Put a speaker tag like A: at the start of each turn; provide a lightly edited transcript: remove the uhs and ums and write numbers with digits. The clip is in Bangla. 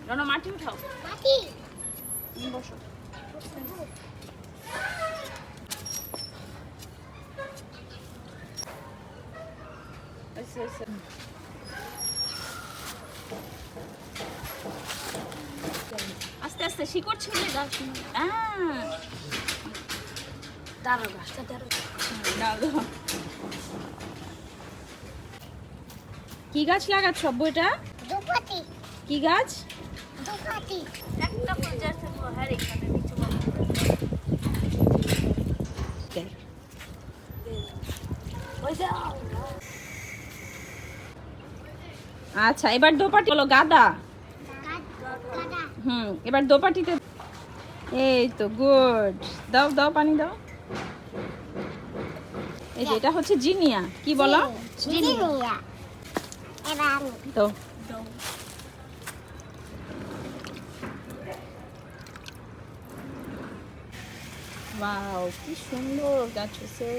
A: রনো মাটি উঠাও।
B: মাটি
A: বসো। আস্তে আস্তে শিকড় ছিঁড়লে গাছ
B: দাঁড়াও গাছটা দাঁড়াও।
A: দাও দাও। কি গাছ লাগাচ্ছ বইটা?
B: দুপাটি
A: কি গাছ?
B: দুপাটি
A: একটা ফুল যাচ্ছে হ্যাঁ এখানে কিছু
B: ওই যাও
A: আচ্ছা এবার দোপাটি হলো গাদা।
B: গাদা
A: এবার দোপাটিতে এই তো গুড। দাও দাও পানি দাও। এই যে এটা হচ্ছে জিনিয়া। কি বলো?
B: জিনিয়া এবার আমি
A: তো ওয়াও কি সুন্দর গাছ হয়েছে।